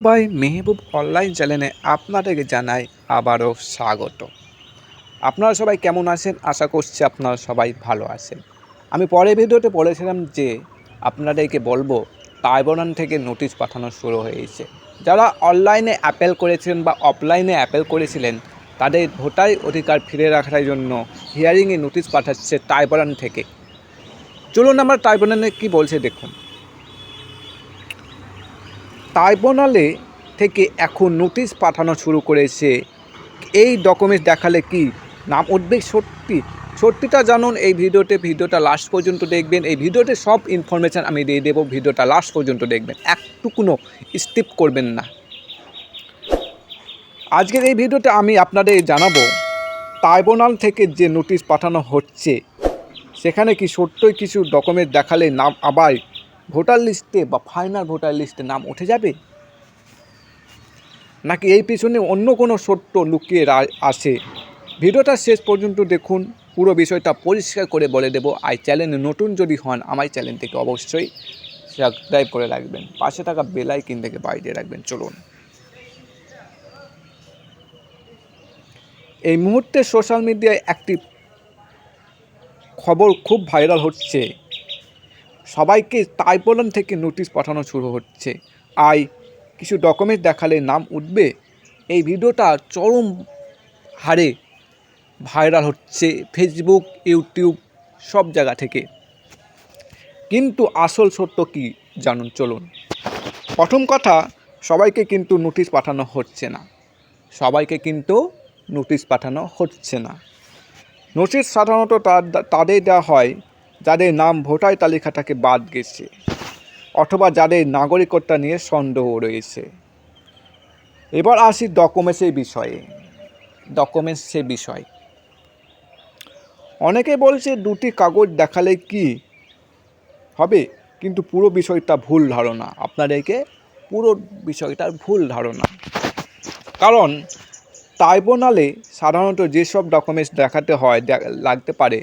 ভাই মেহবুব অনলাইন চ্যানেলে আপনাদেরকে জানাই আবারও স্বাগত। আপনারা সবাই কেমন আছেন? আশা করছি আপনারা সবাই ভালো আছেন। আমি পরের ভিডিওতে বলেছিলাম যে আপনাদেরকে বলবো ট্রাইব্যুনাল থেকে নোটিশ পাঠানো শুরু হয়েছে। যারা অনলাইনে অ্যাপেল করেছিলেন বা অফলাইনে অ্যাপেল করেছিলেন তাদের ভোটার অধিকার ফিরে রাখার জন্য হিয়ারিংয়ে নোটিশ পাঠাচ্ছে ট্রাইব্যুনাল থেকে। চলুন আমরা ট্রাইব্যুনালে কী বলছে দেখুন। ট্রাইব্যুনালে থেকে এখন নোটিশ পাঠানো শুরু করেছে। এই ডকুমেন্টস দেখালে কি নাম উঠবে? সত্যিটা জানুন এই ভিডিওটা লাস্ট পর্যন্ত দেখবেন। এই ভিডিওতে সব ইনফরমেশান আমি দিয়ে দেবো, ভিডিওটা লাস্ট পর্যন্ত দেখবেন, একটুকুনো স্কিপ করবেন না। আজকের এই ভিডিওতে আমি আপনাদের জানাবো ট্রাইব্যুনাল থেকে যে নোটিশ পাঠানো হচ্ছে সেখানে কি সত্যই কিছু ডকুমেন্ট দেখালে নাম আবার ভোটার লিস্টে বা ফাইনাল ভোটার লিস্টে নাম উঠে যাবে, নাকি এই পিছনে অন্য কোনো সত্য লুকিয়ে আছে। ভিডিওটা শেষ পর্যন্ত দেখুন, পুরো বিষয়টা পরিষ্কার করে বলে দেবো। আর চ্যানেলে নতুন যদি হন আমার চ্যানেলটিকে অবশ্যই সাবস্ক্রাইব করে রাখবেন, পাশে থাকা বেল আইকন থেকে বাইরে রাখবেন। চলুন, এই মুহূর্তে সোশ্যাল মিডিয়ায় একটি খবর খুব ভাইরাল হচ্ছে। সবাইকে ট্রাইব্যুনাল থেকে নোটিশ পাঠানো শুরু হচ্ছে। আর কিছু ডকুমেন্ট দেখালে নাম উঠবে, এই ভিডিওটা চরম হারে ভাইরাল হচ্ছে ফেসবুক, ইউটিউব সব জায়গা থেকে। কিন্তু আসল সত্য কি জানুন। চলুন, প্রথম কথা, সবাইকে কিন্তু নোটিশ পাঠানো হচ্ছে না। নোটিশ সাধারণত তাদের দেওয়া হয় যাদের নাম ভোটার তালিকা থেকে বাদ গেছে অথবা যাদের নাগরিকত্ব নিয়ে সন্দেহ রয়েছে। এবার আসি ডকুমেন্টসের বিষয়ে। অনেকে বলছে দুটি কাগজ দেখালে কি হবে, কিন্তু পুরো বিষয়টা ভুল ধারণা। আপনাদেরকে পুরো বিষয়টার ভুল ধারণা। কারণ ট্রাইব্যুনালে সাধারণত যেসব ডকুমেন্টস দেখাতে হয় লাগতে পারে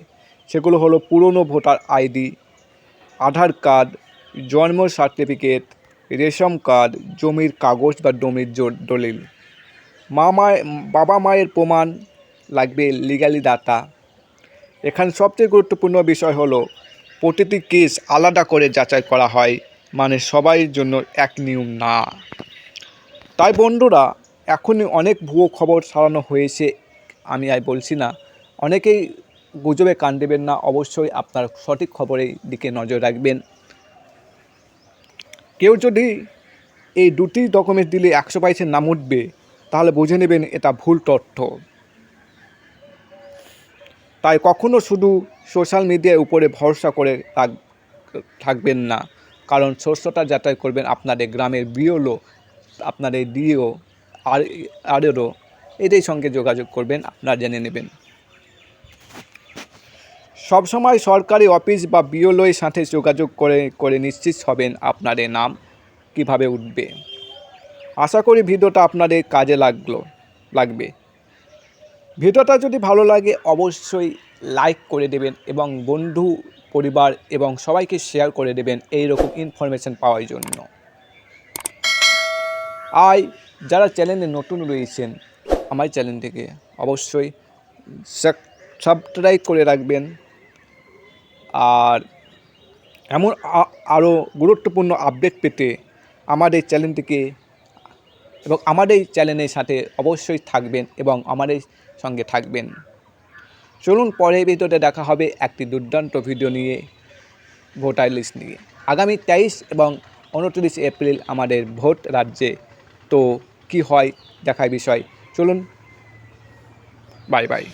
সেগুলো হলো পুরনো ভোটার আইডি, আধার কার্ড, জন্ম সার্টিফিকেট, রেশন কার্ড, জমির কাগজ বা জমির দলিল, বাবা মায়ের প্রমাণ লাগবে, লিগ্যালি ডাটা। এখানে সবচেয়ে গুরুত্বপূর্ণ বিষয় হলো প্রতিটি কেস আলাদা করে যাচাই করা হয়, মানে সবাই জন্য এক নিয়ম না। তাই বন্ধুরা, এখনই অনেক ভুয়ো খবর ছড়ানো হয়েছে, আমি আর বলছি না। অনেকেই গুজবে কান দেবেন না, অবশ্যই আপনার সঠিক খবরের দিকে নজর রাখবেন। কেউ যদি এই দুটি ডকুমেন্ট দিলে 100% নাম উঠবে, তাহলে বুঝে নেবেন এটা ভুল তথ্য। তাই কখনো শুধু সোশ্যাল মিডিয়ার উপরে ভরসা করে থাকবেন না, কারণ সত্যতা যাচাই করবেন আপনাদের গ্রামের বিএলও, আপনাদের ডিও আরও এদের সঙ্গে যোগাযোগ করবেন, আপনারা জেনে নেবেন। সবসময় সরকারি অফিস বা বিএলওর সাথে যোগাযোগ করে নিশ্চিত হবেন আপনাদের নাম কিভাবে উঠবে। আশা করি ভিডিওটা আপনাদের কাজে লাগবে। ভিডিওটা যদি ভালো লাগে অবশ্যই লাইক করে দেবেন এবং বন্ধু পরিবার এবং সবাইকে শেয়ার করে দেবেন এই রকম ইনফরমেশান পাওয়ার জন্য। আর যারা চ্যানেলে নতুন রয়েছেন আমার চ্যানেলটিকে অবশ্যই সাবস্ক্রাইব করে রাখবেন। আর এমন আরও গুরুত্বপূর্ণ আপডেট পেতে আমাদের চ্যানেলটিকে এবং আমাদের চ্যানেলের সাথে অবশ্যই থাকবেন এবং আমাদের সঙ্গে থাকবেন। চলুন, পরের ভিডিওতে দেখা হবে একটি দুর্দান্ত ভিডিও নিয়ে, ভোটার লিস্ট নিয়ে। আগামী 23 এবং 29 এপ্রিল আমাদের ভোট রাজ্যে, তো কি হয় দেখার বিষয়। চলুন, বাই বাই।